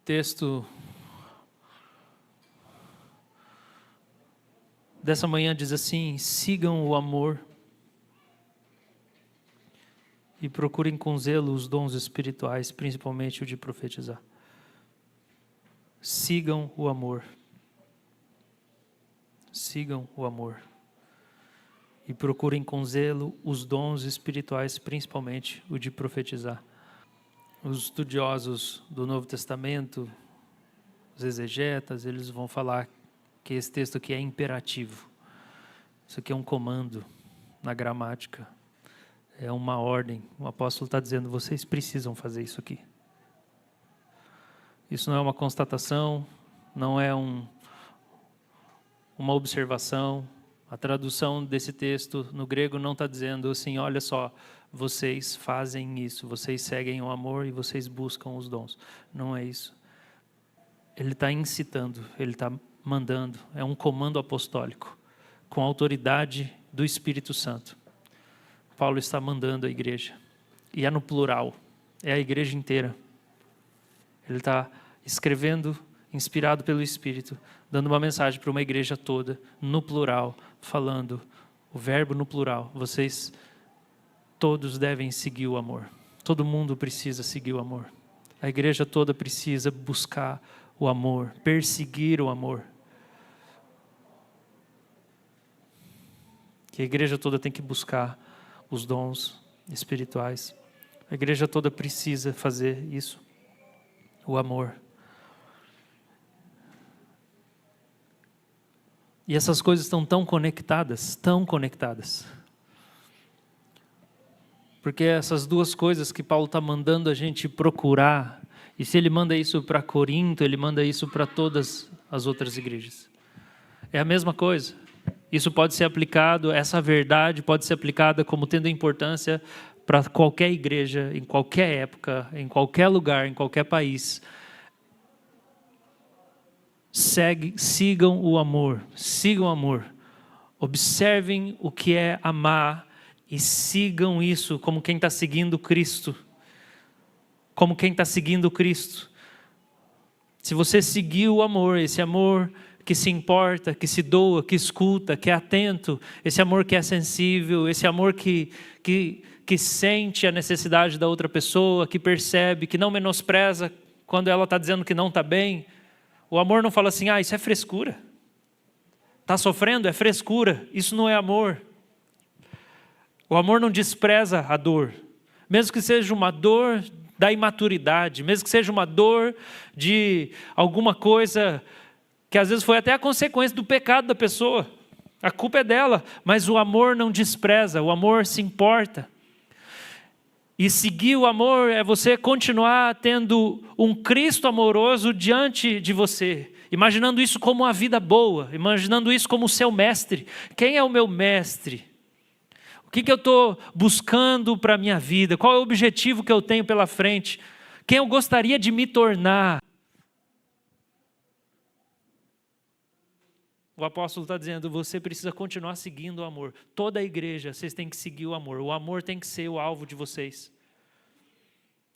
texto dessa manhã diz assim: sigam o amor e procurem com zelo os dons espirituais, principalmente o de profetizar. Sigam o amor. Sigam o amor. E procurem com zelo os dons espirituais, principalmente o de profetizar. Os estudiosos do Novo Testamento, os exegetas, eles vão falar que esse texto aqui é imperativo. Isso aqui é um comando na gramática. É uma ordem. O apóstolo está dizendo, vocês precisam fazer isso aqui. Isso não é uma constatação, não é uma observação. A tradução desse texto no grego não está dizendo assim, olha só, vocês fazem isso, vocês seguem o amor e vocês buscam os dons. Não é isso. Ele está incitando, ele está mandando. É um comando apostólico, com a autoridade do Espírito Santo. Paulo está mandando a igreja. E é no plural, é a igreja inteira. Ele está escrevendo, inspirado pelo Espírito, dando uma mensagem para uma igreja toda, no plural, falando o verbo no plural. Vocês todos devem seguir o amor. Todo mundo precisa seguir o amor. A igreja toda precisa buscar o amor, perseguir o amor. Que a igreja toda tem que buscar os dons espirituais. A igreja toda precisa fazer isso. O amor. E essas coisas estão tão conectadas. Porque essas duas coisas que Paulo está mandando a gente procurar, e se ele manda isso para Corinto, ele manda isso para todas as outras igrejas. É a mesma coisa. Isso pode ser aplicado, essa verdade pode ser aplicada como tendo importância para qualquer igreja, em qualquer época, em qualquer lugar, em qualquer país. Sigam o amor, observem o que é amar e sigam isso como quem está seguindo Cristo. Se você seguir o amor, esse amor que se importa, que se doa, que escuta, que é atento, esse amor que é sensível, esse amor que sente a necessidade da outra pessoa, que percebe, que não menospreza quando ela está dizendo que não está bem. O amor não fala assim, isso é frescura. Está sofrendo? É frescura. Isso não é amor. O amor não despreza a dor. Mesmo que seja uma dor da imaturidade, mesmo que seja uma dor de alguma coisa que às vezes foi até a consequência do pecado da pessoa. A culpa é dela, mas o amor não despreza, o amor se importa. E seguir o amor é você continuar tendo um Cristo amoroso diante de você, imaginando isso como uma vida boa, imaginando isso como o seu mestre. Quem é o meu mestre? O que eu estou buscando para a minha vida? Qual é o objetivo que eu tenho pela frente? Quem eu gostaria de me tornar? O apóstolo está dizendo, você precisa continuar seguindo o amor. Toda a igreja, vocês têm que seguir o amor. O amor tem que ser o alvo de vocês.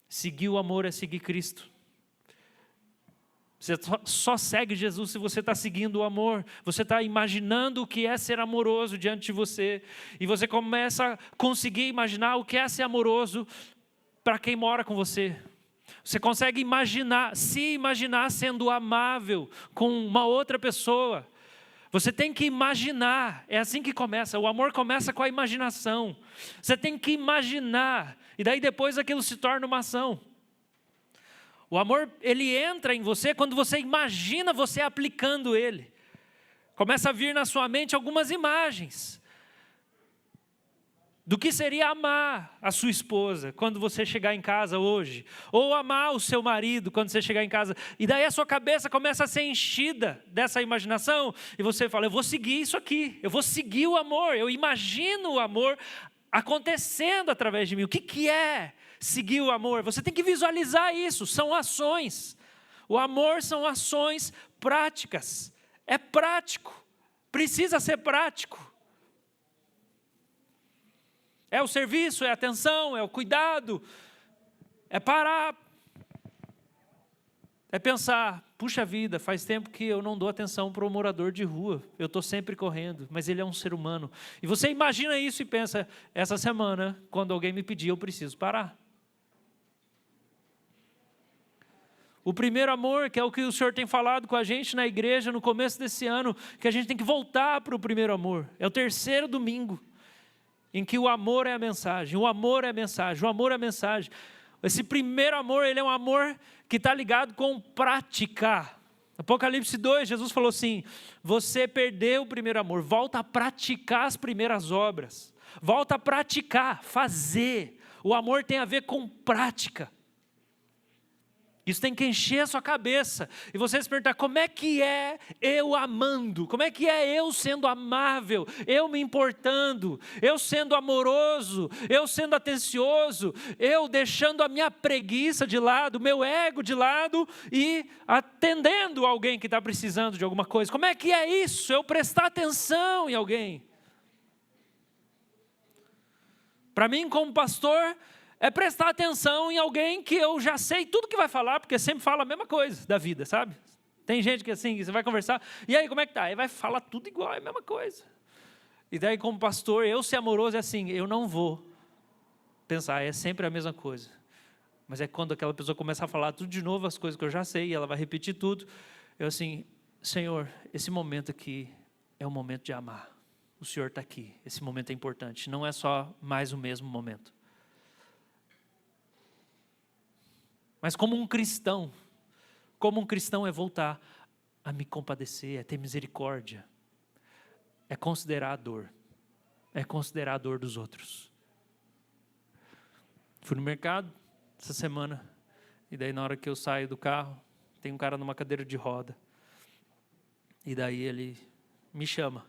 Seguir o amor é seguir Cristo. Você só segue Jesus se você está seguindo o amor. Você está imaginando o que é ser amoroso diante de você. E você começa a conseguir imaginar o que é ser amoroso para quem mora com você. Você consegue se imaginar sendo amável com uma outra pessoa. Você tem que imaginar, é assim que começa, o amor começa com a imaginação. Você tem que imaginar, e daí depois aquilo se torna uma ação. O amor, ele entra em você quando você imagina você aplicando ele. Começa a vir na sua mente algumas imagens do que seria amar a sua esposa quando você chegar em casa hoje, ou amar o seu marido quando você chegar em casa, e daí a sua cabeça começa a ser enchida dessa imaginação, e você fala, eu vou seguir isso aqui, eu vou seguir o amor, eu imagino o amor acontecendo através de mim. O que é seguir o amor? Você tem que visualizar isso, são ações. O amor são ações práticas, é prático, precisa ser prático. É o serviço, é a atenção, é o cuidado, é parar É pensar, puxa vida, faz tempo que eu não dou atenção para o morador de rua. Eu estou sempre correndo, mas ele é um ser humano. E você imagina isso e pensa, essa semana, quando alguém me pedir, eu preciso parar. O primeiro amor, que é o que o Senhor tem falado com a gente na igreja no começo desse ano, que a gente tem que voltar para o primeiro amor. É o terceiro domingo, em que o amor é a mensagem, o amor é a mensagem, o amor é a mensagem. Esse primeiro amor, ele é um amor que está ligado com prática. Apocalipse 2, Jesus falou assim, você perdeu o primeiro amor, volta a praticar as primeiras obras. Volta a praticar, fazer. O amor tem a ver com prática. Isso tem que encher a sua cabeça. E você se perguntar, como é que é eu amando? Como é que é eu sendo amável? Eu me importando? Eu sendo amoroso? Eu sendo atencioso? Eu deixando a minha preguiça de lado, o meu ego de lado e atendendo alguém que está precisando de alguma coisa? Como é que é isso? Eu prestar atenção em alguém? Para mim, como pastor, é prestar atenção em alguém que eu já sei tudo que vai falar, porque sempre fala a mesma coisa da vida, sabe? Tem gente que assim, você vai conversar, e aí como é que tá? Aí vai falar tudo igual, é a mesma coisa. E daí como pastor, eu ser amoroso é assim, eu não vou pensar, é sempre a mesma coisa. Mas é quando aquela pessoa começa a falar tudo de novo, as coisas que eu já sei, e ela vai repetir tudo, eu assim, Senhor, esse momento aqui é um momento de amar. O Senhor está aqui, esse momento é importante, não é só mais o mesmo momento. Mas como um cristão é voltar a me compadecer, é ter misericórdia, é considerar a dor dos outros. Fui no mercado essa semana, e daí na hora que eu saio do carro, tem um cara numa cadeira de roda, e daí ele me chama.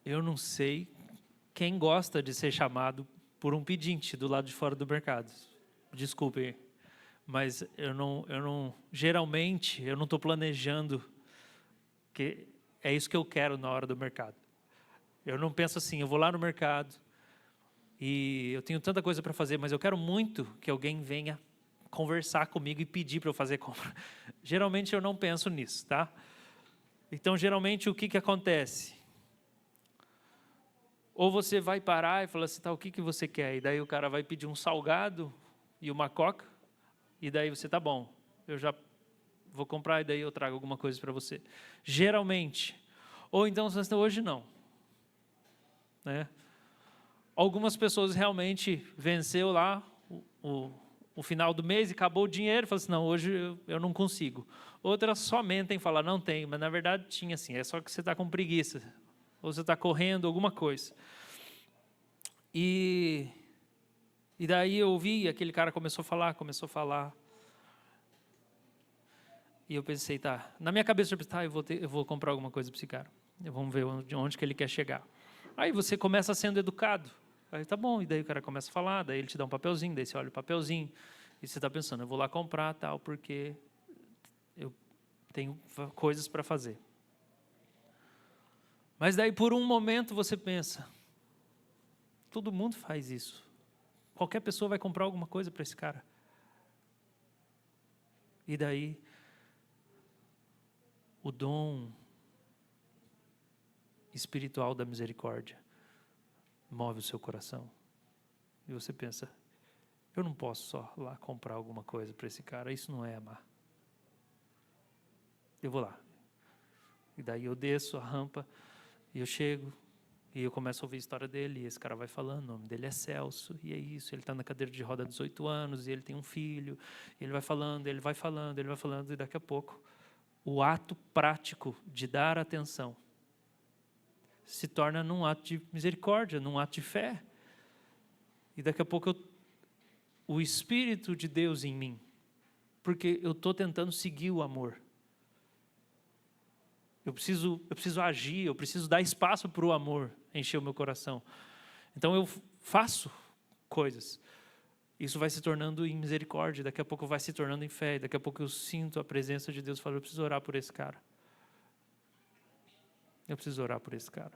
Eu não sei quem gosta de ser chamado por um pedinte do lado de fora do mercado. Desculpem, mas geralmente eu não estou planejando, que é isso que eu quero na hora do mercado. Eu não penso assim, eu vou lá no mercado e eu tenho tanta coisa para fazer, mas eu quero muito que alguém venha conversar comigo e pedir para eu fazer compra. Geralmente eu não penso nisso, tá? Então geralmente o que acontece? Ou você vai parar e falar assim, tá, o que você quer? E daí o cara vai pedir um salgado e uma coca, e daí você, tá bom, eu já vou comprar e daí eu trago alguma coisa para você. Geralmente. Ou então, hoje não. Né? Algumas pessoas realmente venceu lá o final do mês e acabou o dinheiro, falam assim, não, hoje eu não consigo. Outras só mentem e falam, não tem, mas na verdade tinha sim, é só que você está com preguiça, ou você está correndo, alguma coisa. E daí eu ouvi, aquele cara começou a falar. E eu pensei, tá, na minha cabeça eu pensei, tá, eu vou comprar alguma coisa para esse cara. Vamos ver onde que ele quer chegar. Aí você começa sendo educado. Aí tá bom, e daí o cara começa a falar, daí ele te dá um papelzinho, daí você olha o papelzinho, e você está pensando, eu vou lá comprar tal, porque eu tenho coisas para fazer. Mas daí por um momento você pensa, todo mundo faz isso. Qualquer pessoa vai comprar alguma coisa para esse cara. E daí, o dom espiritual da misericórdia move o seu coração. E você pensa, eu não posso só lá comprar alguma coisa para esse cara, isso não é amar. Eu vou lá. E daí eu desço a rampa, e eu chego, e eu começo a ouvir a história dele, e esse cara vai falando, o nome dele é Celso, e é isso, ele está na cadeira de roda há 18 anos, e ele tem um filho, e ele vai falando, e daqui a pouco, o ato prático de dar atenção se torna num ato de misericórdia, num ato de fé. E daqui a pouco o Espírito de Deus em mim, porque eu estou tentando seguir o amor. Eu preciso agir, eu preciso dar espaço para o amor encher o meu coração. Então eu faço coisas. Isso vai se tornando em misericórdia, daqui a pouco vai se tornando em fé, daqui a pouco eu sinto a presença de Deus e falo, eu preciso orar por esse cara. Eu preciso orar por esse cara.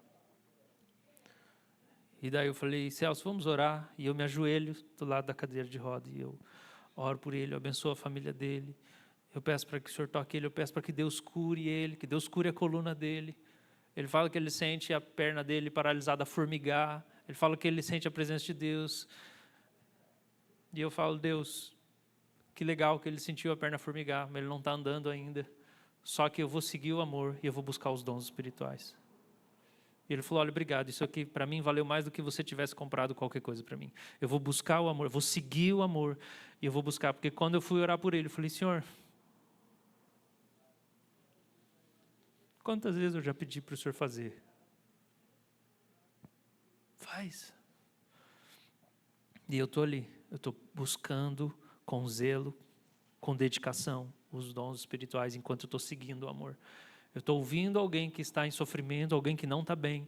E daí eu falei, Celso, vamos orar. E eu me ajoelho do lado da cadeira de roda e eu oro por ele, eu abençoo a família dele. Eu peço para que o Senhor toque ele, eu peço para que Deus cure ele, que Deus cure a coluna dele. Ele fala que ele sente a perna dele paralisada formigar. Ele fala que ele sente a presença de Deus. E eu falo, Deus, que legal que ele sentiu a perna formigar, mas ele não está andando ainda. Só que eu vou seguir o amor e eu vou buscar os dons espirituais. E ele falou, olha, obrigado, isso aqui para mim valeu mais do que você tivesse comprado qualquer coisa para mim. Eu vou buscar o amor, eu vou seguir o amor e eu vou buscar. Porque quando eu fui orar por ele, eu falei, Senhor, quantas vezes eu já pedi para o Senhor fazer? Faz. E eu estou ali, eu estou buscando com zelo, com dedicação, os dons espirituais, enquanto eu estou seguindo o amor. Eu estou ouvindo alguém que está em sofrimento, alguém que não está bem.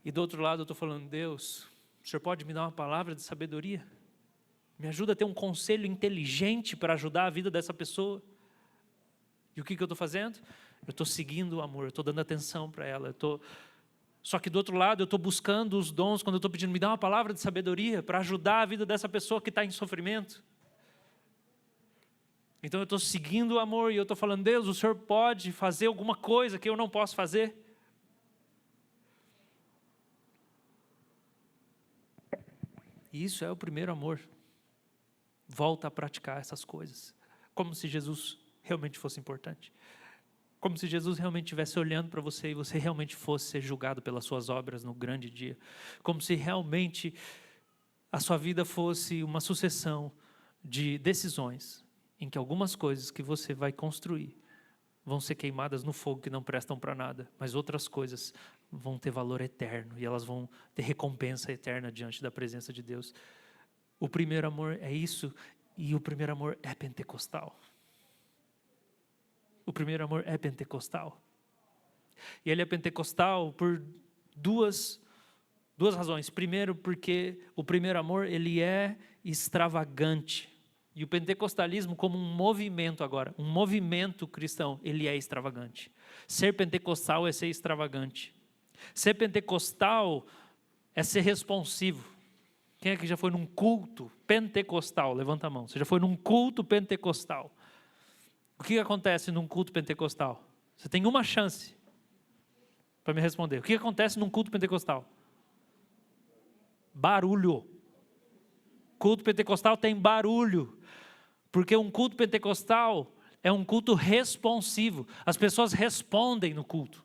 E do outro lado eu estou falando, Deus, o Senhor pode me dar uma palavra de sabedoria? Me ajuda a ter um conselho inteligente para ajudar a vida dessa pessoa. E o que eu estou fazendo? Eu estou seguindo o amor, eu estou dando atenção para ela. Só que do outro lado eu estou buscando os dons, quando eu estou pedindo, me dá uma palavra de sabedoria para ajudar a vida dessa pessoa que está em sofrimento. Então eu estou seguindo o amor e eu estou falando, Deus, o Senhor pode fazer alguma coisa que eu não posso fazer? E isso é o primeiro amor. Volta a praticar essas coisas. Como se Jesus realmente fosse importante. Como se Jesus realmente estivesse olhando para você e você realmente fosse ser julgado pelas suas obras no grande dia. Como se realmente a sua vida fosse uma sucessão de decisões em que algumas coisas que você vai construir vão ser queimadas no fogo que não prestam para nada, mas outras coisas vão ter valor eterno e elas vão ter recompensa eterna diante da presença de Deus. O primeiro amor é isso, e o primeiro amor é pentecostal. O primeiro amor é pentecostal. E ele é pentecostal por duas razões. Primeiro, porque o primeiro amor ele é extravagante. E o pentecostalismo como um movimento agora, um movimento cristão, ele é extravagante. Ser pentecostal é ser extravagante. Ser pentecostal é ser responsivo. Quem é que já foi num culto pentecostal? Levanta a mão. Você já foi num culto pentecostal? O que acontece num culto pentecostal? Você tem uma chance para me responder. O que acontece num culto pentecostal? Barulho. Culto pentecostal tem barulho, porque um culto pentecostal é um culto responsivo. As pessoas respondem no culto.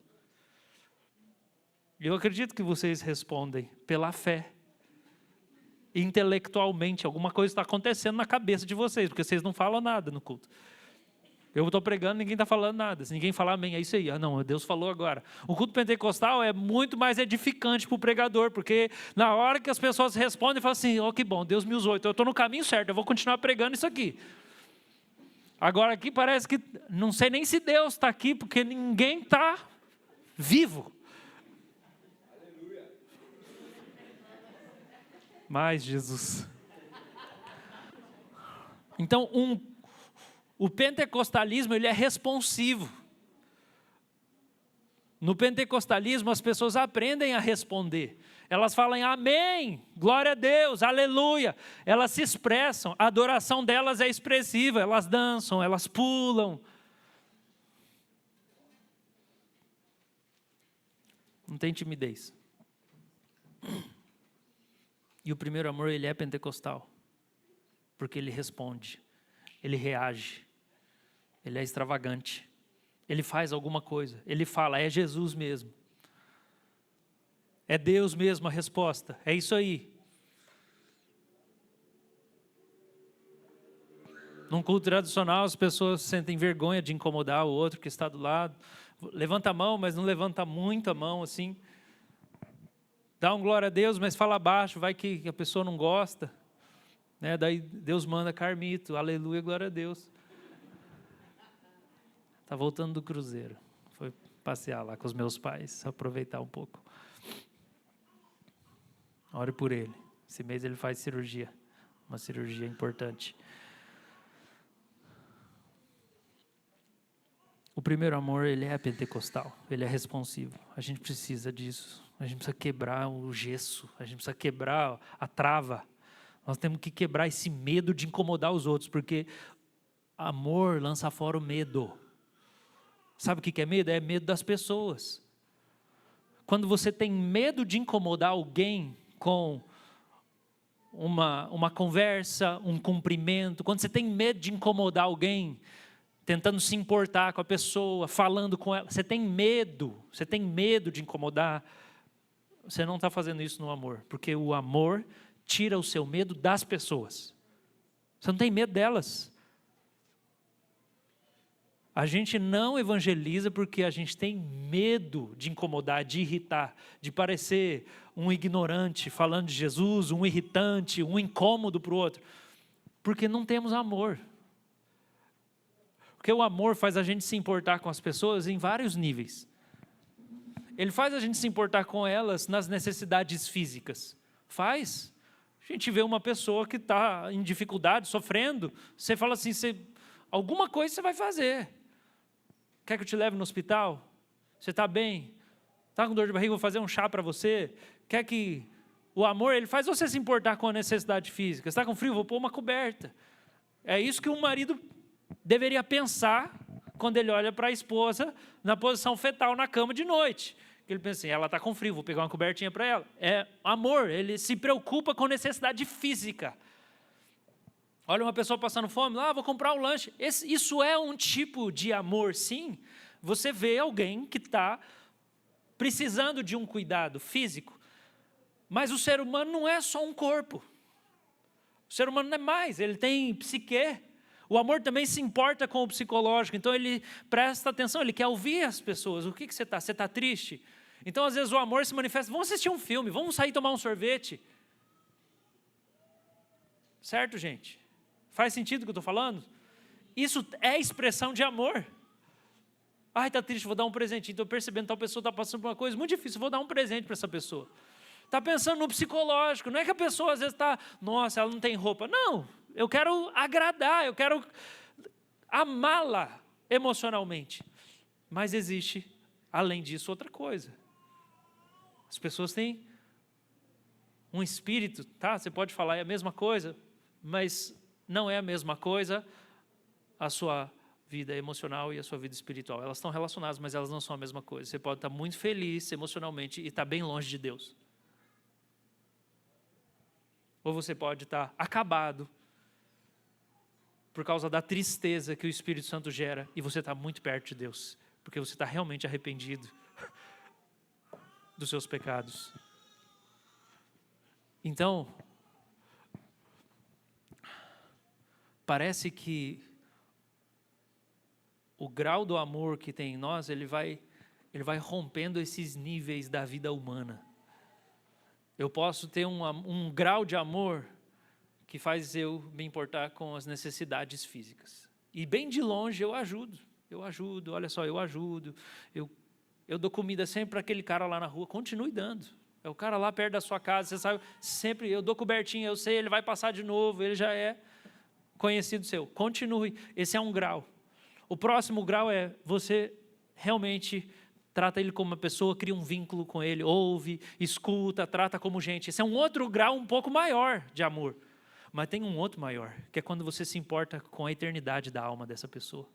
Eu acredito que vocês respondem pela fé. Intelectualmente, alguma coisa está acontecendo na cabeça de vocês, porque vocês não falam nada no culto. Eu estou pregando, ninguém está falando nada. Se ninguém falar amém, é isso aí. Ah, não, Deus falou agora. O culto pentecostal é muito mais edificante para o pregador, porque na hora que as pessoas respondem, falam assim, oh, que bom, Deus me usou, então eu estou no caminho certo, eu vou continuar pregando isso aqui. Agora aqui parece que, não sei nem se Deus está aqui, porque ninguém está vivo. Mas Jesus. Então, o pentecostalismo ele é responsivo. No pentecostalismo as pessoas aprendem a responder. Elas falam amém, glória a Deus, aleluia. Elas se expressam, a adoração delas é expressiva. Elas dançam, elas pulam. Não tem timidez. E o primeiro amor ele é pentecostal. Porque ele responde, ele reage. Ele é extravagante. Ele faz alguma coisa. Ele fala, é Jesus mesmo. É Deus mesmo a resposta. É isso aí. Num culto tradicional, as pessoas sentem vergonha de incomodar o outro que está do lado. Levanta a mão, mas não levanta muito a mão assim. Dá um glória a Deus, mas fala baixo, vai que a pessoa não gosta. Né? Daí Deus manda Carmito, aleluia, glória a Deus. Está voltando do cruzeiro. Foi passear lá com os meus pais, aproveitar um pouco. Ore por ele. Esse mês ele faz cirurgia. Uma cirurgia importante. O primeiro amor, ele é pentecostal. Ele é responsivo. A gente precisa disso. A gente precisa quebrar o gesso. A gente precisa quebrar a trava. Nós temos que quebrar esse medo de incomodar os outros, porque amor lança fora o medo. Sabe o que é medo? É medo das pessoas. Quando você tem medo de incomodar alguém com uma conversa, um cumprimento, quando você tem medo de incomodar alguém, tentando se importar com a pessoa, falando com ela, você tem medo de incomodar, você não está fazendo isso no amor, porque o amor tira o seu medo das pessoas. Você não tem medo delas. A gente não evangeliza porque a gente tem medo de incomodar, de irritar, de parecer um ignorante falando de Jesus, um irritante, um incômodo para o outro. Porque não temos amor. Porque o amor faz a gente se importar com as pessoas em vários níveis. Ele faz a gente se importar com elas nas necessidades físicas. Faz. A gente vê uma pessoa que está em dificuldade, sofrendo, você fala assim, alguma coisa você vai fazer. Quer que eu te leve no hospital? Você está bem? Está com dor de barriga? Vou fazer um chá para você? Quer que... O amor, ele faz você se importar com a necessidade física. Você está com frio? Vou pôr uma coberta. É isso que um marido deveria pensar quando ele olha para a esposa na posição fetal na cama de noite. Ele pensa assim, ela está com frio, vou pegar uma cobertinha para ela. É amor, ele se preocupa com necessidade física. Olha uma pessoa passando fome, vou comprar um lanche. Isso é um tipo de amor, sim. Você vê alguém que está precisando de um cuidado físico, mas o ser humano não é só um corpo. O ser humano não é mais, ele tem psique. O amor também se importa com o psicológico, então ele presta atenção, ele quer ouvir as pessoas. O que você está? Você está triste? Então às vezes o amor se manifesta, vamos assistir um filme, vamos sair tomar um sorvete. Certo, gente? Faz sentido o que eu estou falando? Isso é expressão de amor. Ai, está triste, vou dar um presentinho. Estou percebendo que tal pessoa está passando por uma coisa muito difícil, vou dar um presente para essa pessoa. Está pensando no psicológico, não é que a pessoa às vezes está, nossa, ela não tem roupa. Não, eu quero agradar, eu quero amá-la emocionalmente. Mas existe, além disso, outra coisa. As pessoas têm um espírito, tá? Você pode falar, é a mesma coisa, mas não é a mesma coisa a sua vida emocional e a sua vida espiritual. Elas estão relacionadas, mas elas não são a mesma coisa. Você pode estar muito feliz emocionalmente e estar bem longe de Deus. Ou você pode estar acabado por causa da tristeza que o Espírito Santo gera e você está muito perto de Deus, porque você está realmente arrependido dos seus pecados. Então, parece que o grau do amor que tem em nós, ele vai rompendo esses níveis da vida humana. Eu posso ter um grau de amor que faz eu me importar com as necessidades físicas. E bem de longe eu ajudo, olha só, eu ajudo. Eu dou comida sempre para aquele cara lá na rua, continue dando. É o cara lá perto da sua casa, você sabe, sempre eu dou cobertinha, eu sei, ele vai passar de novo, ele já é conhecido seu. Continue, esse é um grau. O próximo grau é você realmente trata ele como uma pessoa, cria um vínculo com ele, ouve, escuta, trata como gente. Esse é um outro grau um pouco maior de amor. Mas tem um outro maior, que é quando você se importa com a eternidade da alma dessa pessoa.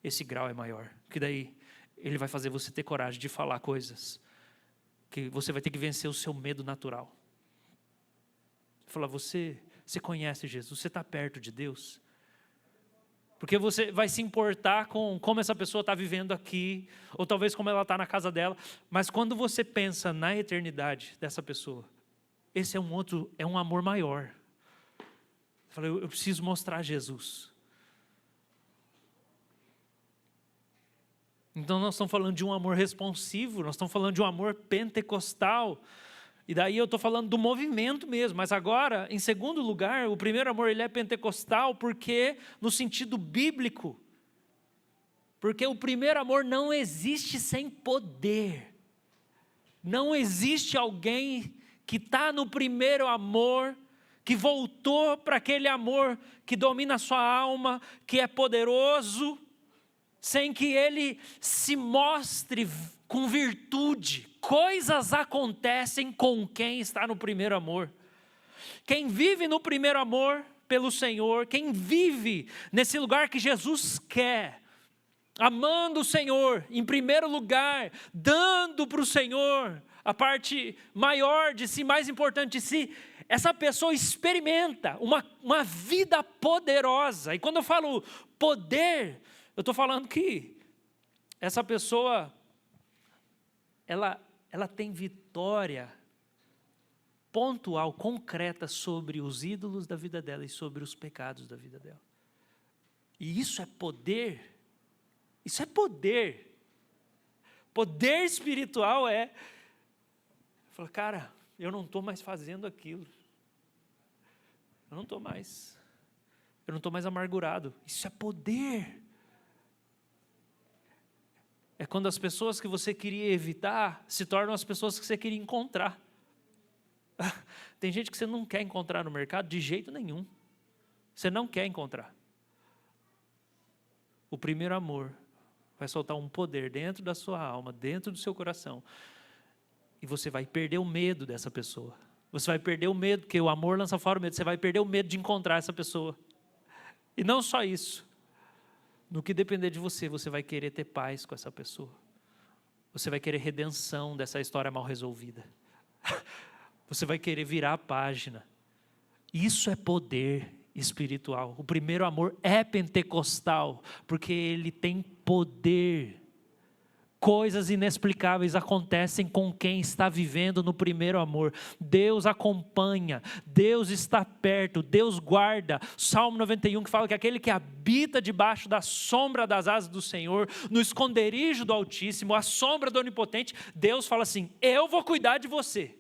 Esse grau é maior, que daí ele vai fazer você ter coragem de falar coisas que você vai ter que vencer o seu medo natural. Falar, você conhece Jesus, você está perto de Deus? Porque você vai se importar com como essa pessoa está vivendo aqui, ou talvez como ela está na casa dela, mas quando você pensa na eternidade dessa pessoa, esse é um amor maior. Eu preciso mostrar Jesus. Então nós estamos falando de um amor responsivo, nós estamos falando de um amor pentecostal. E daí eu estou falando do movimento mesmo, mas agora, em segundo lugar, o primeiro amor ele é pentecostal porque, no sentido bíblico, porque o primeiro amor não existe sem poder. Não existe alguém que está no primeiro amor, que voltou para aquele amor que domina a sua alma, que é poderoso, sem que ele se mostre com virtude. Coisas acontecem com quem está no primeiro amor. Quem vive no primeiro amor pelo Senhor, quem vive nesse lugar que Jesus quer, amando o Senhor em primeiro lugar, dando para o Senhor a parte maior de si, mais importante de si, essa pessoa experimenta uma vida poderosa. E quando eu falo poder, eu estou falando que essa pessoa, ela tem vitória pontual, concreta sobre os ídolos da vida dela e sobre os pecados da vida dela. E isso é poder. Isso é poder. Poder espiritual fala, cara, eu não estou mais fazendo aquilo. Eu não estou mais amargurado. Isso é poder. É quando as pessoas que você queria evitar se tornam as pessoas que você queria encontrar. Tem gente que você não quer encontrar no mercado de jeito nenhum. Você não quer encontrar. O primeiro amor vai soltar um poder dentro da sua alma, dentro do seu coração. E você vai perder o medo dessa pessoa. Você vai perder o medo, porque o amor lança fora o medo. Você vai perder o medo de encontrar essa pessoa. E não só isso. No que depender de você, você vai querer ter paz com essa pessoa. Você vai querer redenção dessa história mal resolvida. Você vai querer virar a página. Isso é poder espiritual. O primeiro amor é pentecostal, porque ele tem poder. Coisas inexplicáveis acontecem com quem está vivendo no primeiro amor. Deus acompanha, Deus está perto, Deus guarda. Salmo 91 que fala que aquele que habita debaixo da sombra das asas do Senhor, no esconderijo do Altíssimo, à sombra do Onipotente, Deus fala assim, eu vou cuidar de você.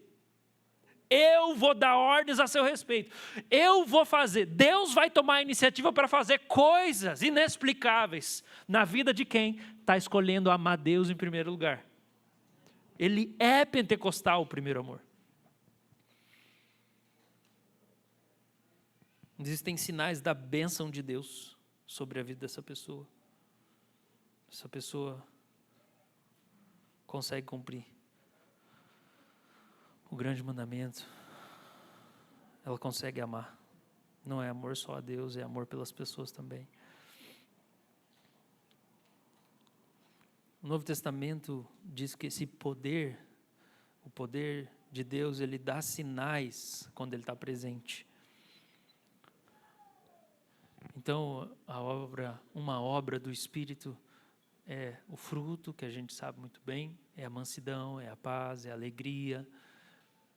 Eu vou dar ordens a seu respeito. Eu vou fazer. Deus vai tomar a iniciativa para fazer coisas inexplicáveis na vida de quem está escolhendo amar Deus em primeiro lugar. Ele é pentecostal, o primeiro amor. Existem sinais da bênção de Deus sobre a vida dessa pessoa. Essa pessoa consegue cumprir o grande mandamento, ela consegue amar. Não é amor só a Deus, é amor pelas pessoas também. O Novo Testamento diz que esse poder, o poder de Deus, ele dá sinais quando ele está presente. Então, uma obra do Espírito é o fruto, que a gente sabe muito bem, é a mansidão, é a paz, é a alegria,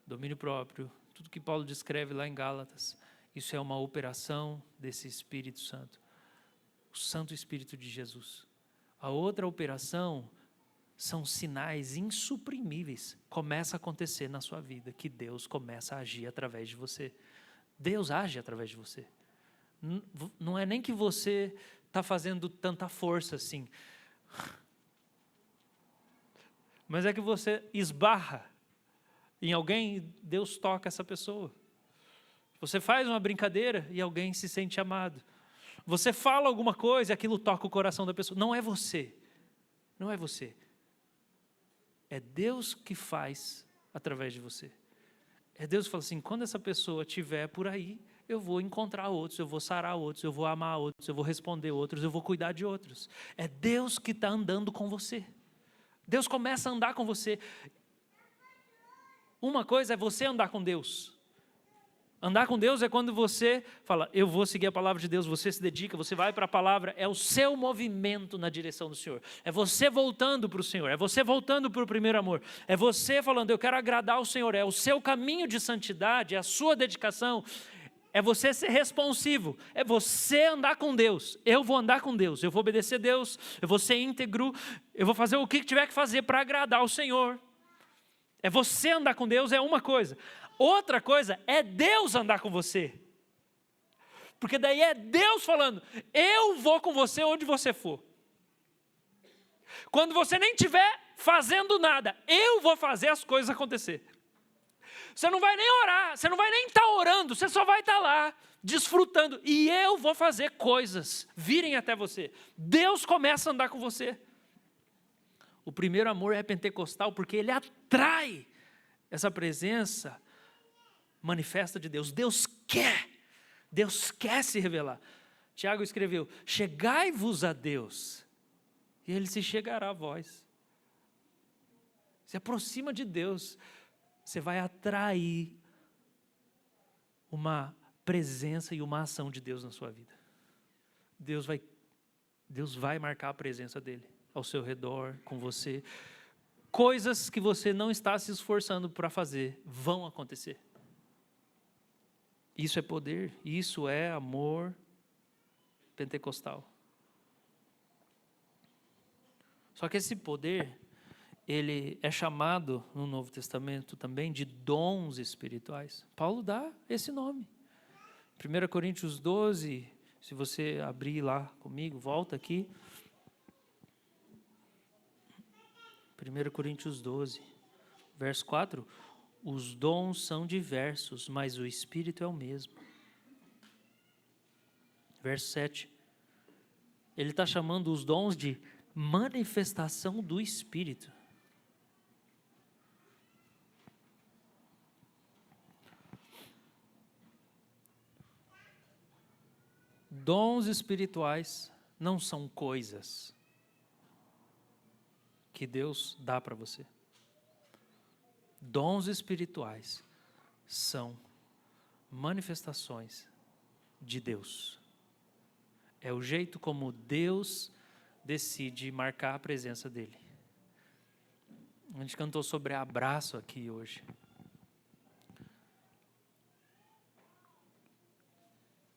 domínio próprio, tudo que Paulo descreve lá em Gálatas, isso é uma operação desse Espírito Santo, o Santo Espírito de Jesus. A outra operação são sinais insuprimíveis, começa a acontecer na sua vida, que Deus começa a agir através de você. Deus age através de você. Não é nem que você está fazendo tanta força assim, mas é que você esbarra em alguém, Deus toca essa pessoa. Você faz uma brincadeira e alguém se sente amado. Você fala alguma coisa e aquilo toca o coração da pessoa. Não é você. Não é você. É Deus que faz através de você. É Deus que fala assim, quando essa pessoa estiver por aí, eu vou encontrar outros, eu vou sarar outros, eu vou amar outros, eu vou responder outros, eu vou cuidar de outros. É Deus que está andando com você. Deus começa a andar com você. Uma coisa é você andar com Deus. Andar com Deus é quando você fala, eu vou seguir a palavra de Deus, você se dedica, você vai para a palavra, é o seu movimento na direção do Senhor. É você voltando para o Senhor, é você voltando para o primeiro amor. É você falando, eu quero agradar o Senhor, é o seu caminho de santidade, é a sua dedicação. É você ser responsivo, é você andar com Deus. Eu vou andar com Deus, eu vou obedecer a Deus, eu vou ser íntegro, eu vou fazer o que tiver que fazer para agradar o Senhor. É você andar com Deus, é uma coisa. Outra coisa é Deus andar com você. Porque daí é Deus falando, eu vou com você onde você for. Quando você nem estiver fazendo nada, eu vou fazer as coisas acontecer. Você não vai nem orar, você não vai nem estar orando, você só vai estar lá, desfrutando. E eu vou fazer coisas virem até você. Deus começa a andar com você. O primeiro amor é pentecostal porque ele atrai essa presença manifesta de Deus. Deus quer se revelar. Tiago escreveu, chegai-vos a Deus, e Ele se chegará a vós. Se aproxima de Deus, você vai atrair uma presença e uma ação de Deus na sua vida. Deus vai marcar a presença dEle ao seu redor, com você. Coisas que você não está se esforçando para fazer, vão acontecer. Isso é poder, isso é amor pentecostal. Só que esse poder, ele é chamado no Novo Testamento também de dons espirituais. Paulo dá esse nome. 1 Coríntios 12, se você abrir lá comigo, volta aqui. 1 Coríntios 12, verso 4. Os dons são diversos, mas o Espírito é o mesmo. Verso 7. Ele está chamando os dons de manifestação do Espírito. Dons espirituais não são coisas que Deus dá para você. Dons espirituais são manifestações de Deus. É o jeito como Deus decide marcar a presença dEle. A gente cantou sobre abraço aqui hoje.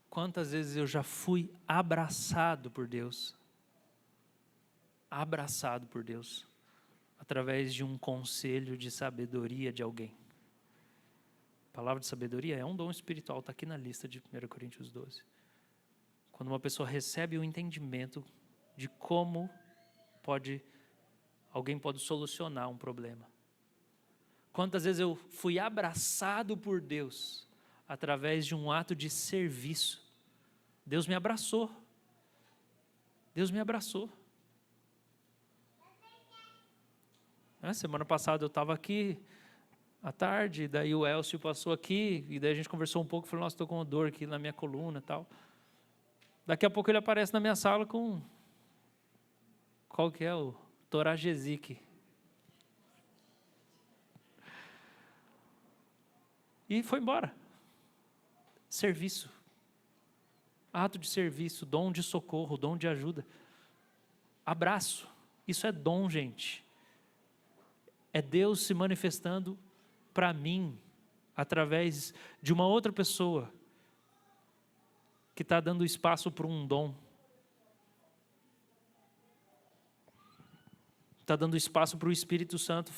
Quantas vezes eu já fui abraçado por Deus? Abraçado por Deus, através de um conselho de sabedoria de alguém. A palavra de sabedoria é um dom espiritual, está aqui na lista de 1 Coríntios 12. Quando uma pessoa recebe o entendimento de como alguém pode solucionar um problema. Quantas vezes eu fui abraçado por Deus através de um ato de serviço. Deus me abraçou. Deus me abraçou. Semana passada eu estava aqui à tarde, daí o Elcio passou aqui, e daí a gente conversou um pouco, falou, nossa, estou com uma dor aqui na minha coluna e tal. Daqui a pouco ele aparece na minha sala com, qual que é? O Toragesic. E foi embora. Serviço. Ato de serviço, dom de socorro, dom de ajuda. Abraço. Isso é dom, gente. É Deus se manifestando para mim, através de uma outra pessoa, que está dando espaço para um dom. Está dando espaço para o Espírito Santo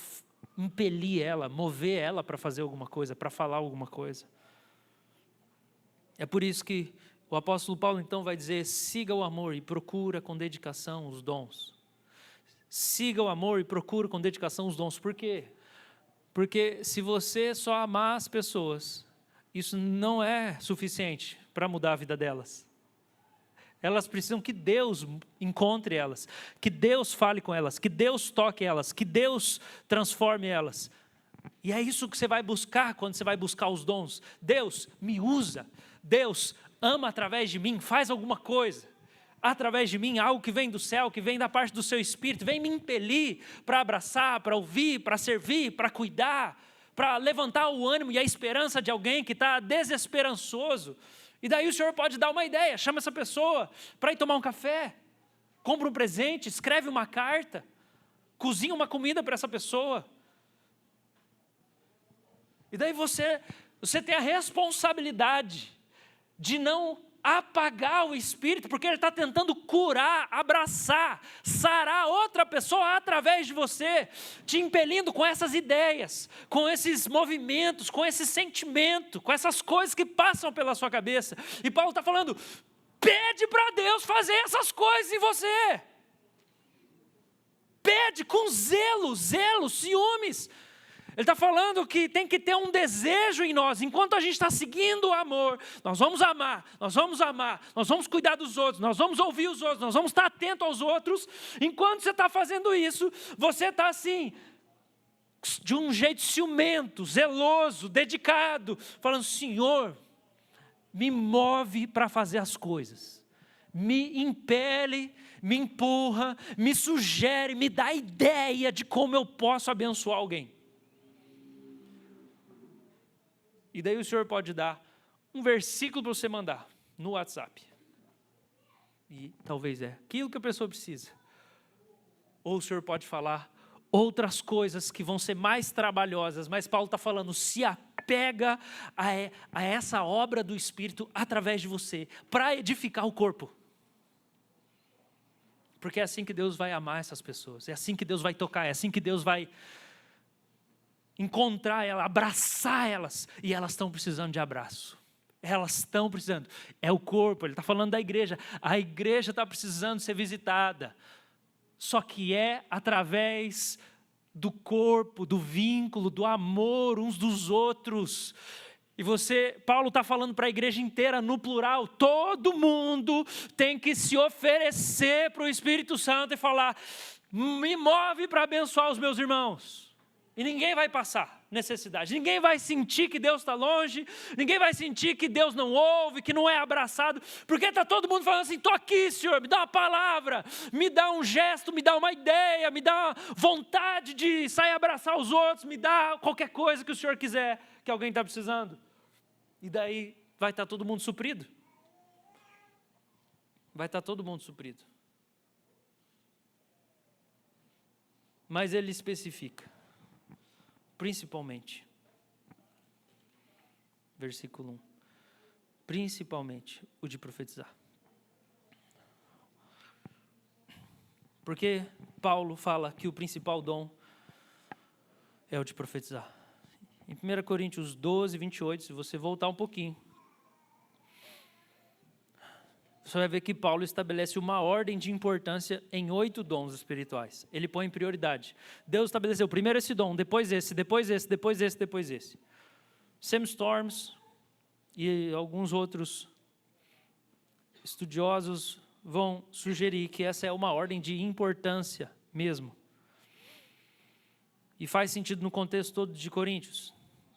impelir ela, mover ela para fazer alguma coisa, para falar alguma coisa. É por isso que o apóstolo Paulo então vai dizer, siga o amor e procura com dedicação os dons. Siga o amor e procura com dedicação os dons. Por quê? Porque se você só amar as pessoas, isso não é suficiente para mudar a vida delas. Elas precisam que Deus encontre elas, que Deus fale com elas, que Deus toque elas, que Deus transforme elas. E é isso que você vai buscar quando você vai buscar os dons. Deus me usa, Deus ama através de mim, faz alguma coisa. Através de mim, algo que vem do céu, que vem da parte do seu Espírito, vem me impelir para abraçar, para ouvir, para servir, para cuidar, para levantar o ânimo e a esperança de alguém que está desesperançoso. E daí o Senhor pode dar uma ideia, chama essa pessoa para ir tomar um café, compra um presente, escreve uma carta, cozinha uma comida para essa pessoa. E daí você tem a responsabilidade de não apagar o Espírito, porque Ele está tentando curar, abraçar, sarar outra pessoa através de você, te impelindo com essas ideias, com esses movimentos, com esse sentimento, com essas coisas que passam pela sua cabeça. E Paulo está falando, pede para Deus fazer essas coisas em você. Pede com zelo, ciúmes. Ele está falando que tem que ter um desejo em nós. Enquanto a gente está seguindo o amor, nós vamos amar, nós vamos cuidar dos outros, nós vamos ouvir os outros, nós vamos estar atento aos outros. Enquanto você está fazendo isso, você está assim, de um jeito ciumento, zeloso, dedicado, falando: Senhor, me move para fazer as coisas, me impele, me empurra, me sugere, me dá ideia de como eu posso abençoar alguém. E daí o Senhor pode dar um versículo para você mandar no WhatsApp. E talvez aquilo que a pessoa precisa. Ou o Senhor pode falar outras coisas que vão ser mais trabalhosas, mas Paulo está falando: se apega a essa obra do Espírito através de você, para edificar o corpo. Porque é assim que Deus vai amar essas pessoas, é assim que Deus vai tocar, é assim que Deus vai encontrar elas, abraçar elas, e elas estão precisando de abraço. Elas estão precisando, é o corpo, ele está falando da igreja, a igreja está precisando ser visitada, só que é através do corpo, do vínculo, do amor uns dos outros. E Paulo está falando para a igreja inteira no plural, todo mundo tem que se oferecer para o Espírito Santo e falar: me move para abençoar os meus irmãos. E ninguém vai passar necessidade, ninguém vai sentir que Deus está longe, ninguém vai sentir que Deus não ouve, que não é abraçado, porque está todo mundo falando assim: estou aqui, Senhor, me dá uma palavra, me dá um gesto, me dá uma ideia, me dá vontade de sair abraçar os outros, me dá qualquer coisa que o Senhor quiser, que alguém está precisando. E daí vai estar todo mundo suprido. Vai estar todo mundo suprido. Mas ele especifica. Principalmente, versículo 1, principalmente o de profetizar. Porque Paulo fala que o principal dom é o de profetizar. Em 1 Coríntios 12, 28, se você voltar um pouquinho, você vai ver que Paulo estabelece uma ordem de importância em 8 dons espirituais. Ele põe em prioridade. Deus estabeleceu primeiro esse dom, depois esse, depois esse, depois esse, depois esse. Sam Storms e alguns outros estudiosos vão sugerir que essa é uma ordem de importância mesmo. E faz sentido no contexto todo de Coríntios.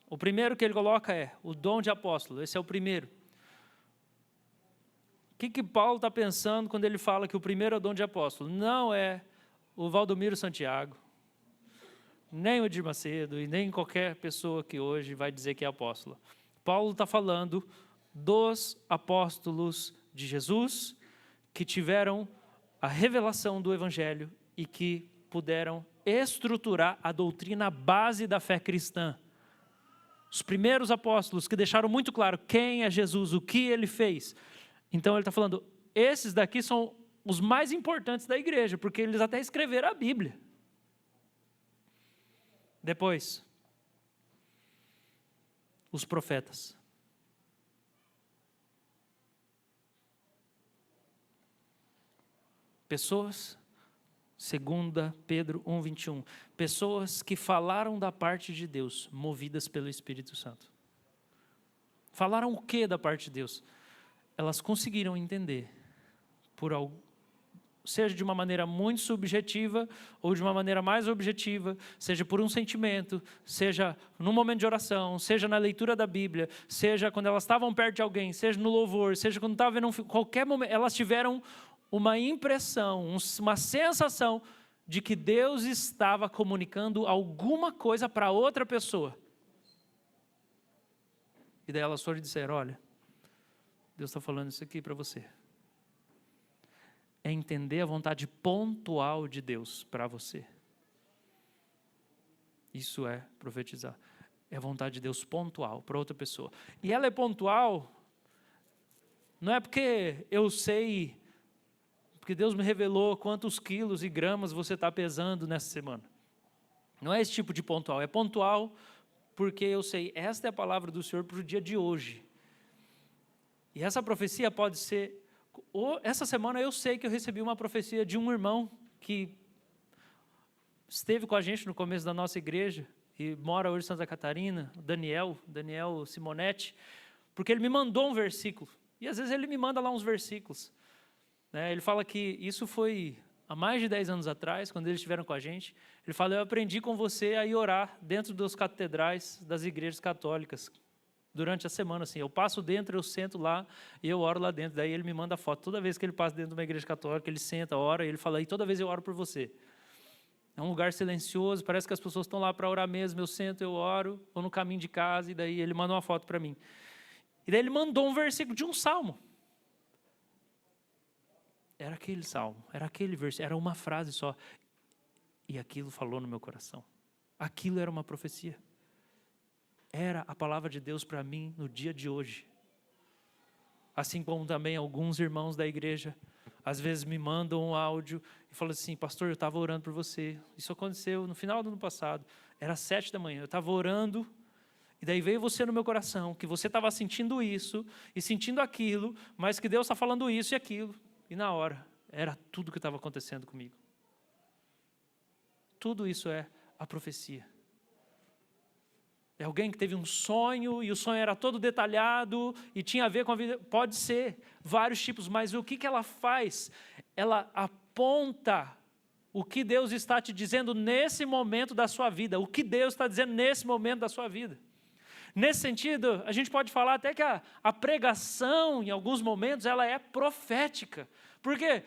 O primeiro que ele coloca é o dom de apóstolo, esse é o primeiro. O que Paulo está pensando quando ele fala que o primeiro é o dom de apóstolo? Não é o Valdomiro Santiago, nem o Edir Macedo e nem qualquer pessoa que hoje vai dizer que é apóstolo. Paulo está falando dos apóstolos de Jesus que tiveram a revelação do Evangelho e que puderam estruturar a doutrina base da fé cristã. Os primeiros apóstolos que deixaram muito claro quem é Jesus, o que ele fez. Então ele está falando, esses daqui são os mais importantes da igreja, porque eles até escreveram a Bíblia. Depois, os profetas. Pessoas, 2 Pedro 1:21, pessoas que falaram da parte de Deus, movidas pelo Espírito Santo. Falaram o que da parte de Deus? Elas conseguiram entender, seja de uma maneira muito subjetiva ou de uma maneira mais objetiva, seja por um sentimento, seja num momento de oração, seja na leitura da Bíblia, seja quando elas estavam perto de alguém, seja no louvor, seja quando estavam vendo qualquer momento, elas tiveram uma impressão, uma sensação de que Deus estava comunicando alguma coisa para outra pessoa. E daí elas foram e disseram, olha, Deus está falando isso aqui para você. É entender a vontade pontual de Deus para você. Isso é profetizar. É a vontade de Deus pontual para outra pessoa. E ela é pontual, não é porque eu sei, porque Deus me revelou quantos quilos e gramas você está pesando nessa semana. Não é esse tipo de pontual. É pontual porque eu sei, esta é a palavra do Senhor para o dia de hoje. E essa profecia pode ser... Essa semana eu sei que eu recebi uma profecia de um irmão que esteve com a gente no começo da nossa igreja e mora hoje em Santa Catarina, Daniel Simonetti, porque ele me mandou um versículo. E às vezes ele me manda lá uns versículos. Ele fala que isso foi há mais de 10 anos atrás, quando eles estiveram com a gente, ele fala, eu aprendi com você a ir orar dentro das catedrais das igrejas católicas, durante a semana, assim, eu passo dentro, eu sento lá, e eu oro lá dentro, daí ele me manda foto, toda vez que ele passa dentro de uma igreja católica, ele senta, ora, e ele fala, e toda vez eu oro por você. É um lugar silencioso, parece que as pessoas estão lá para orar mesmo, eu sento, eu oro, vou no caminho de casa, e daí ele manda uma foto para mim. E daí ele mandou um versículo de um salmo. Era aquele salmo, era aquele versículo, era uma frase só. E aquilo falou no meu coração. Aquilo era uma profecia. Era a palavra de Deus para mim no dia de hoje. Assim como também alguns irmãos da igreja, às vezes me mandam um áudio e falam assim, pastor, eu estava orando por você. Isso aconteceu no final do ano passado, era 7 da manhã, eu estava orando, e daí veio você no meu coração, que você estava sentindo isso e sentindo aquilo, mas que Deus está falando isso e aquilo. E na hora, era tudo que estava acontecendo comigo. Tudo isso é a profecia. É alguém que teve um sonho e o sonho era todo detalhado e tinha a ver com a vida. Pode ser vários tipos, mas o que ela faz? Ela aponta o que Deus está te dizendo nesse momento da sua vida. O que Deus está dizendo nesse momento da sua vida. Nesse sentido, a gente pode falar até que a pregação, em alguns momentos, ela é profética. Por quê?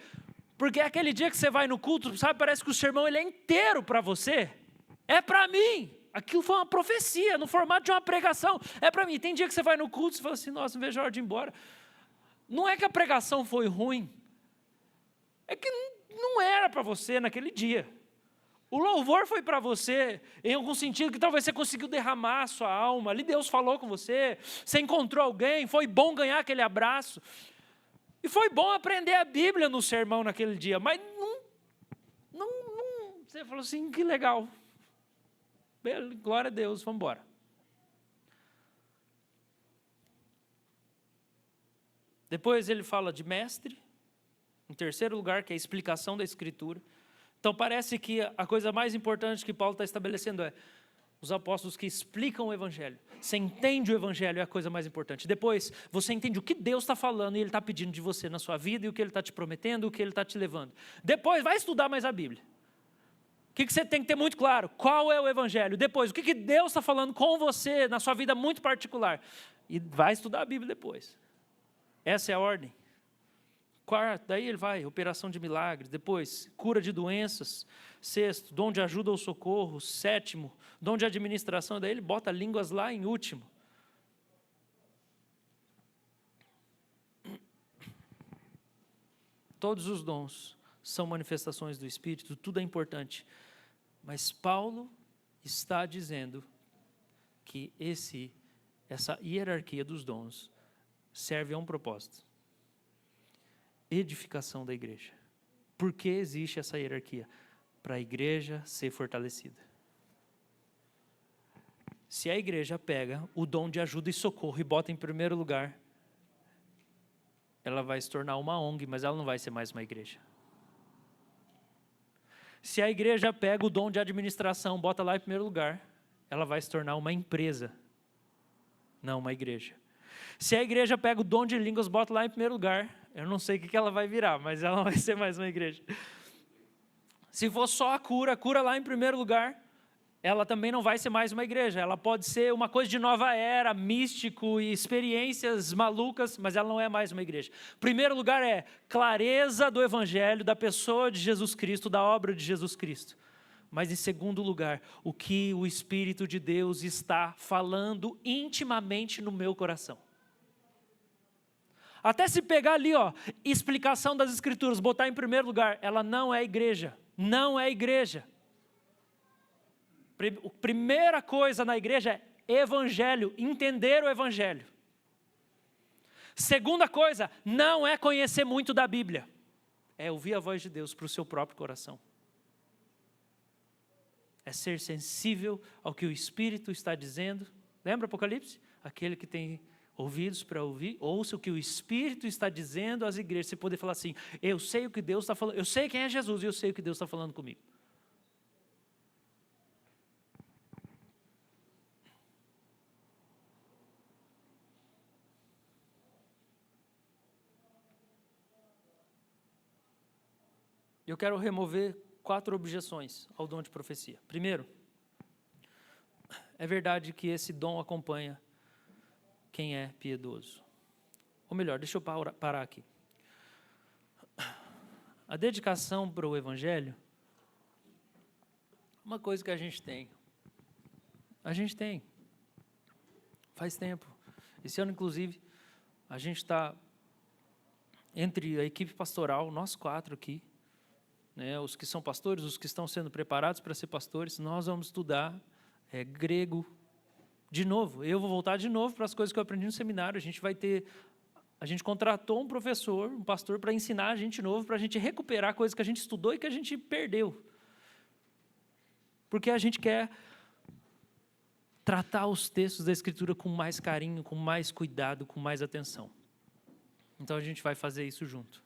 Porque é aquele dia que você vai no culto, sabe, parece que o sermão ele é inteiro para você. É para mim. Aquilo foi uma profecia, no formato de uma pregação. É para mim. Tem dia que você vai no culto e fala assim, nossa, não vejo a hora de ir embora. Não é que a pregação foi ruim. É que não era para você naquele dia. O louvor foi para você, em algum sentido, que talvez você conseguiu derramar a sua alma. Ali Deus falou com você, você encontrou alguém, foi bom ganhar aquele abraço. E foi bom aprender a Bíblia no sermão naquele dia. Mas não você falou assim, que legal. Glória a Deus, vamos embora. Depois ele fala de mestre, em terceiro lugar, que é a explicação da Escritura. Então parece que a coisa mais importante que Paulo está estabelecendo é os apóstolos que explicam o Evangelho. Você entende o Evangelho, é a coisa mais importante. Depois, você entende o que Deus está falando e Ele está pedindo de você na sua vida, e o que Ele está te prometendo, o que Ele está te levando. Depois, vai estudar mais a Bíblia. O que você tem que ter muito claro? Qual é o Evangelho? Depois, o que Deus está falando com você na sua vida muito particular? E vai estudar a Bíblia depois. Essa é a ordem. Quarto, daí ele vai, operação de milagres. Depois, cura de doenças. Sexto, dom de ajuda ou socorro. Sétimo, dom de administração. Daí ele bota línguas lá em último. Todos os dons são manifestações do Espírito, tudo é importante. Mas Paulo está dizendo que essa hierarquia dos dons serve a um propósito. Edificação da igreja. Por que existe essa hierarquia? Para a igreja ser fortalecida. Se a igreja pega o dom de ajuda e socorro e bota em primeiro lugar, ela vai se tornar uma ONG, mas ela não vai ser mais uma igreja. Se a igreja pega o dom de administração, bota lá em primeiro lugar, ela vai se tornar uma empresa, não uma igreja. Se a igreja pega o dom de línguas, bota lá em primeiro lugar, eu não sei o que ela vai virar, mas ela não vai ser mais uma igreja. Se for só a cura lá em primeiro lugar, ela também não vai ser mais uma igreja. Ela pode ser uma coisa de nova era, místico e experiências malucas, mas ela não é mais uma igreja. Primeiro lugar é clareza do evangelho, da pessoa de Jesus Cristo, da obra de Jesus Cristo. Mas em segundo lugar, o que o Espírito de Deus está falando intimamente no meu coração. Até se pegar ali, explicação das Escrituras, botar em primeiro lugar, ela não é igreja. Não é igreja. Primeira coisa na igreja é evangelho, entender o evangelho. Segunda coisa, não é conhecer muito da Bíblia. É ouvir a voz de Deus para o seu próprio coração. É ser sensível ao que o Espírito está dizendo. Lembra Apocalipse? Aquele que tem ouvidos para ouvir, ouça o que o Espírito está dizendo às igrejas. Você poder falar assim, eu sei o que Deus está falando, eu sei quem é Jesus e eu sei o que Deus está falando comigo. Eu quero remover 4 objeções ao dom de profecia. Primeiro, é verdade que esse dom acompanha quem é piedoso. Ou melhor, deixa eu parar aqui. A dedicação para o Evangelho é uma coisa que a gente tem. A gente tem. Faz tempo. Esse ano, inclusive, a gente está entre a equipe pastoral, nós 4 aqui, né, os que são pastores, os que estão sendo preparados para ser pastores, nós vamos estudar grego de novo. Eu vou voltar de novo para as coisas que eu aprendi no seminário. A gente contratou um professor, um pastor, para ensinar a gente de novo, para a gente recuperar coisas que a gente estudou e que a gente perdeu. Porque a gente quer tratar os textos da Escritura com mais carinho, com mais cuidado, com mais atenção. Então a gente vai fazer isso junto.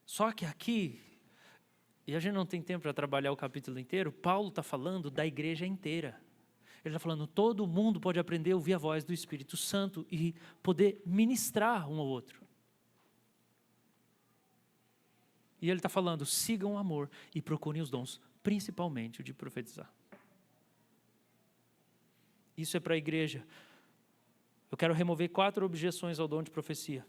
Só que aqui, e a gente não tem tempo para trabalhar o capítulo inteiro, Paulo está falando da igreja inteira. Ele está falando, todo mundo pode aprender a ouvir a voz do Espírito Santo e poder ministrar um ao outro. E ele está falando, sigam o amor e procurem os dons, principalmente o de profetizar. Isso é para a igreja. Eu quero remover 4 objeções ao dom de profecia.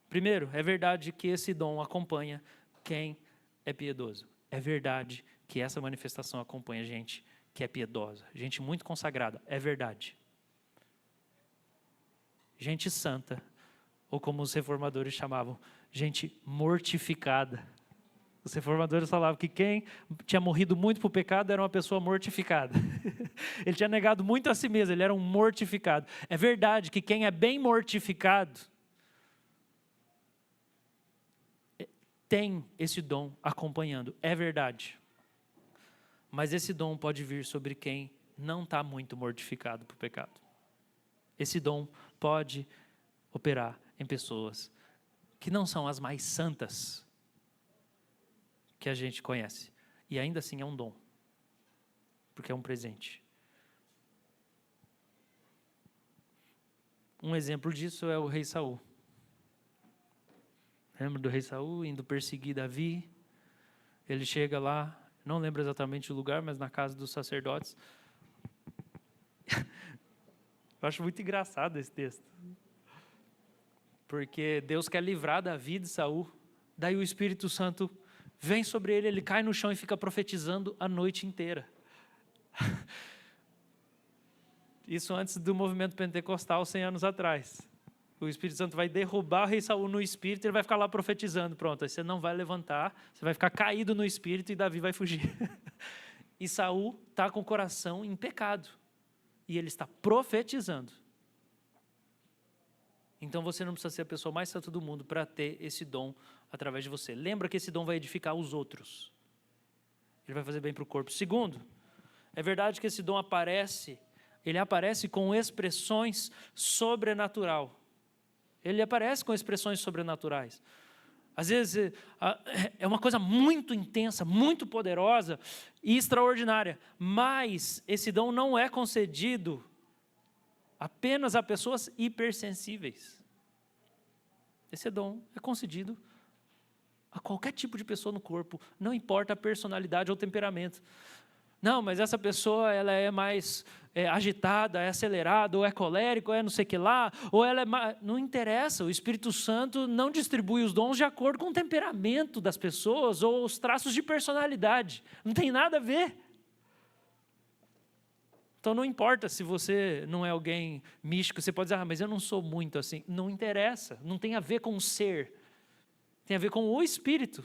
Primeiro, é verdade que esse dom acompanha quem é piedoso. É verdade que essa manifestação acompanha gente que é piedosa, gente muito consagrada. É verdade. Gente santa, ou como os reformadores chamavam, gente mortificada. Os reformadores falavam que quem tinha morrido muito para o pecado era uma pessoa mortificada. Ele tinha negado muito a si mesmo, ele era um mortificado. É verdade que quem é bem mortificado tem esse dom acompanhando. É verdade. Mas esse dom pode vir sobre quem não está muito mortificado para o pecado. Esse dom pode operar em pessoas que não são as mais santas que a gente conhece. E ainda assim é um dom. Porque é um presente. Um exemplo disso é o rei Saul. Lembra do rei Saul indo perseguir Davi? Ele chega lá, não lembro exatamente o lugar, mas na casa dos sacerdotes. Eu acho muito engraçado esse texto. Porque Deus quer livrar Davi de Saul. Daí o Espírito Santo vem sobre ele, ele cai no chão e fica profetizando a noite inteira. Isso antes do movimento pentecostal, 100 anos atrás. O Espírito Santo vai derrubar o rei Saul no espírito e ele vai ficar lá profetizando. Pronto, aí você não vai levantar, você vai ficar caído no espírito e Davi vai fugir. E Saul está com o coração em pecado. E ele está profetizando. Então você não precisa ser a pessoa mais santa do mundo para ter esse dom através de você. Lembra que esse dom vai edificar os outros. Ele vai fazer bem para o corpo. Segundo, é verdade que esse dom ele aparece com expressões sobrenatural. Ele aparece com expressões sobrenaturais. Às vezes é uma coisa muito intensa, muito poderosa e extraordinária. Mas esse dom não é concedido apenas a pessoas hipersensíveis. Esse dom é concedido a qualquer tipo de pessoa no corpo, não importa a personalidade ou temperamento. Não, mas essa pessoa ela é mais agitada, é acelerada, ou é colérico, ou é não sei o que lá, ou ela é mais... Não interessa, o Espírito Santo não distribui os dons de acordo com o temperamento das pessoas ou os traços de personalidade. Não tem nada a ver. Então não importa se você não é alguém místico, você pode dizer, mas eu não sou muito assim. Não interessa, não tem a ver com o ser. Tem a ver com o Espírito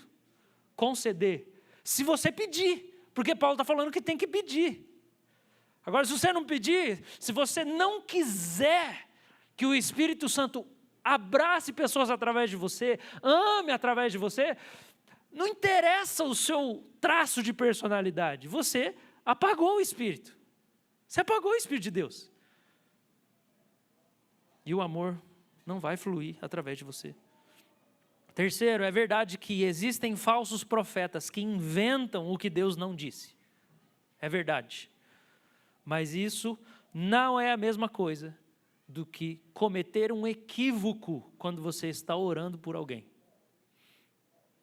conceder. Se você pedir. Porque Paulo está falando que tem que pedir. Agora, se você não pedir, se você não quiser que o Espírito Santo abrace pessoas através de você, ame através de você, não interessa o seu traço de personalidade. Você apagou o Espírito. Você apagou o Espírito de Deus. E o amor não vai fluir através de você. Terceiro, é verdade que existem falsos profetas que inventam o que Deus não disse. É verdade. Mas isso não é a mesma coisa do que cometer um equívoco quando você está orando por alguém.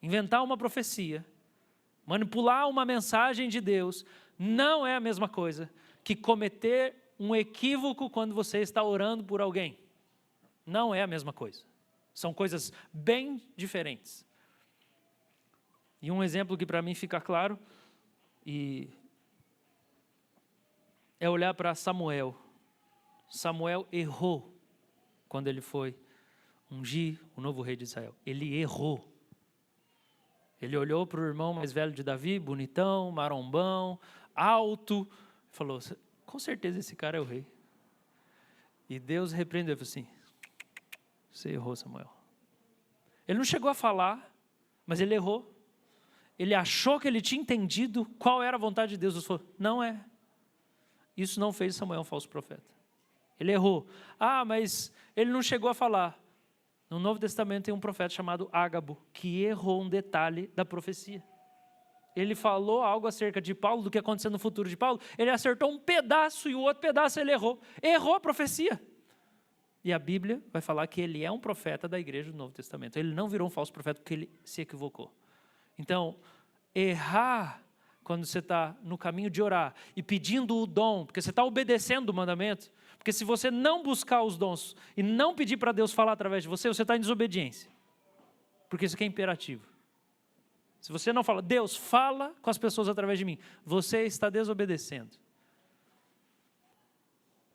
inventar uma profecia, manipular uma mensagem de Deus, não é a mesma coisa que cometer um equívoco quando você está orando por alguém. Não é a mesma coisa. São coisas bem diferentes. E um exemplo que para mim fica claro é olhar para Samuel. Samuel errou quando ele foi ungir o novo rei de Israel. Ele errou. Ele olhou para o irmão mais velho de Davi, bonitão, marombão, alto, e falou, com certeza esse cara é o rei. E Deus repreendeu e falou assim, você errou, Samuel. Ele não chegou a falar, mas ele errou. Ele achou que ele tinha entendido qual era a vontade de Deus. Deus falou, não é. Isso não fez Samuel um falso profeta. Ele errou. Mas ele não chegou a falar. No Novo Testamento tem um profeta chamado Ágabo, que errou um detalhe da profecia. Ele falou algo acerca de Paulo, do que ia acontecer no futuro de Paulo. Ele acertou um pedaço e o outro pedaço ele errou. Errou a profecia. E a Bíblia vai falar que ele é um profeta da igreja do Novo Testamento. Ele não virou um falso profeta porque ele se equivocou. Então, errar quando você está no caminho de orar e pedindo o dom, porque você está obedecendo o mandamento, porque se você não buscar os dons e não pedir para Deus falar através de você, você está em desobediência. Porque isso aqui é imperativo. Se você não fala, Deus, fala com as pessoas através de mim, você está desobedecendo.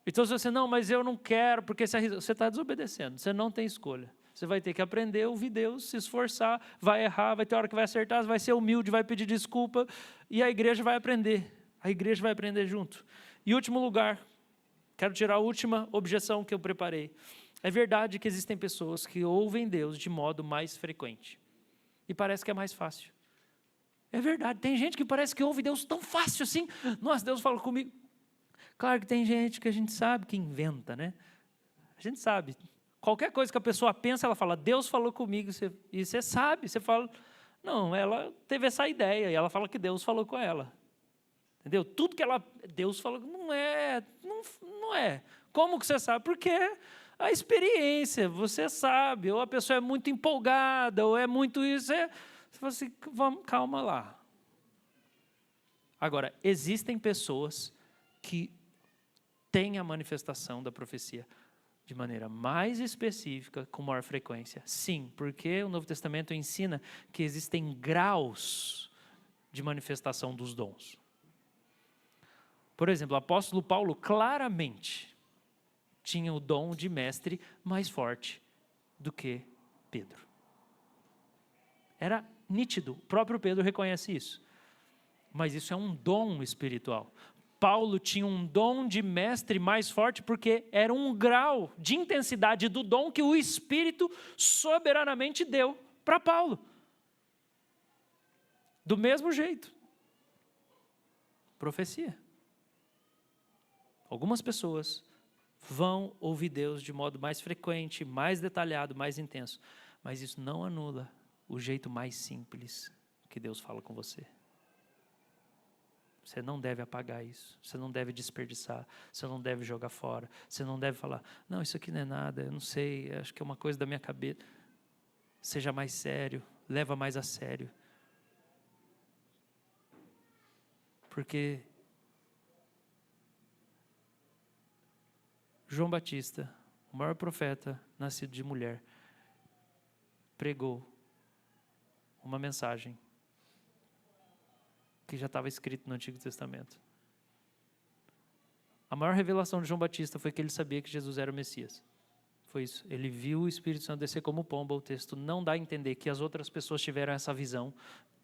Então se você, não, mas eu não quero, porque você está desobedecendo, você não tem escolha. Você vai ter que aprender a ouvir Deus, se esforçar, vai errar, vai ter hora que vai acertar, vai ser humilde, vai pedir desculpa, e a igreja vai aprender. A igreja vai aprender junto. E último lugar, quero tirar a última objeção que eu preparei. É verdade que existem pessoas que ouvem Deus de modo mais frequente. E parece que é mais fácil. É verdade, tem gente que parece que ouve Deus tão fácil assim. Nossa, Deus fala comigo. Claro que tem gente que a gente sabe que inventa, né? A gente sabe. Qualquer coisa que a pessoa pensa, ela fala, Deus falou comigo. E você sabe, você fala, não, ela teve essa ideia. E ela fala que Deus falou com ela. Entendeu? Tudo que Deus falou, não é. Como que você sabe? Porque a experiência, você sabe. Ou a pessoa é muito empolgada, ou é muito isso. Você fala assim, vamos, calma lá. Agora, existem pessoas que têm a manifestação da profecia de maneira mais específica, com maior frequência. Sim, porque o Novo Testamento ensina que existem graus de manifestação dos dons. Por exemplo, o apóstolo Paulo claramente tinha o dom de mestre mais forte do que Pedro. Era nítido, o próprio Pedro reconhece isso. Mas isso é um dom espiritual. Paulo tinha um dom de mestre mais forte porque era um grau de intensidade do dom que o Espírito soberanamente deu para Paulo. Do mesmo jeito. Profecia. Algumas pessoas vão ouvir Deus de modo mais frequente, mais detalhado, mais intenso. Mas isso não anula o jeito mais simples que Deus fala com você. Você não deve apagar isso, você não deve desperdiçar, você não deve jogar fora, você não deve falar, não, isso aqui não é nada, eu não sei, acho que é uma coisa da minha cabeça. Seja mais sério, leva mais a sério. Porque João Batista, o maior profeta nascido de mulher, pregou uma mensagem que já estava escrito no Antigo Testamento. A maior revelação de João Batista foi que ele sabia que Jesus era o Messias. Foi isso. Ele viu o Espírito Santo descer como pomba. O texto não dá a entender que as outras pessoas tiveram essa visão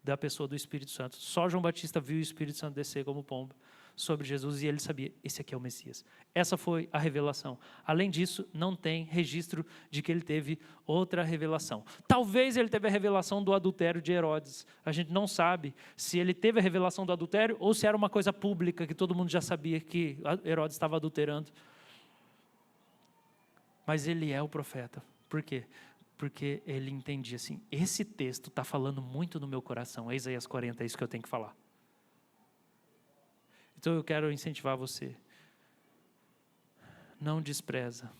da pessoa do Espírito Santo. Só João Batista viu o Espírito Santo descer como pomba sobre Jesus e ele sabia, esse aqui é o Messias. Essa foi a revelação. Além disso, não tem registro de que ele teve outra revelação. Talvez ele teve a revelação do adultério de Herodes. A gente não sabe se ele teve a revelação do adultério ou se era uma coisa pública que todo mundo já sabia que Herodes estava adulterando. Mas ele é o profeta. Por quê? Porque ele entendia assim, esse texto está falando muito no meu coração. É Isaías 40, é isso que eu tenho que falar. Então eu quero incentivar você. Não despreza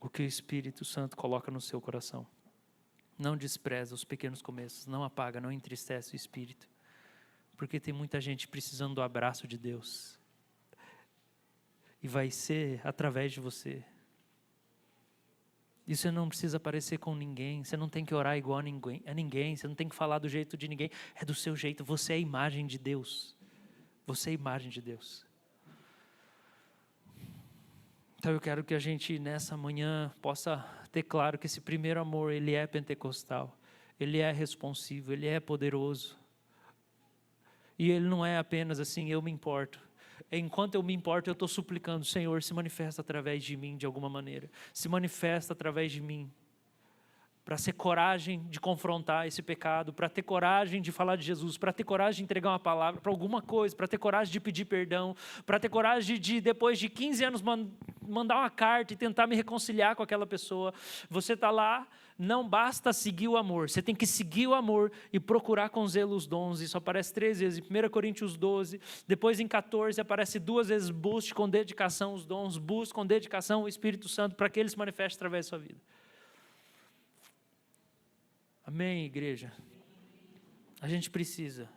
o que o Espírito Santo coloca no seu coração. Não despreza os pequenos começos, não apaga, não entristece o espírito. Porque tem muita gente precisando do abraço de Deus. E vai ser através de você. E você não precisa parecer com ninguém, você não tem que orar igual a ninguém, você não tem que falar do jeito de ninguém, é do seu jeito, você é a imagem de Deus. Você é a imagem de Deus. Então eu quero que a gente nessa manhã possa ter claro que esse primeiro amor, ele é pentecostal, ele é responsivo, ele é poderoso. E ele não é apenas assim, eu me importo. Enquanto eu me importo, eu estou suplicando, Senhor, se manifesta através de mim de alguma maneira. Se manifesta através de mim. Para ter coragem de confrontar esse pecado, para ter coragem de falar de Jesus, para ter coragem de entregar uma palavra para alguma coisa, para ter coragem de pedir perdão, para ter coragem de depois de 15 anos, mandar uma carta e tentar me reconciliar com aquela pessoa. Você está lá, não basta seguir o amor, você tem que seguir o amor e procurar com zelo os dons. Isso aparece 3 vezes, em 1 Coríntios 12, depois em 14 aparece 2 vezes, busque com dedicação os dons, busque com dedicação o Espírito Santo para que ele se manifeste através da sua vida. Amém, igreja? A gente precisa.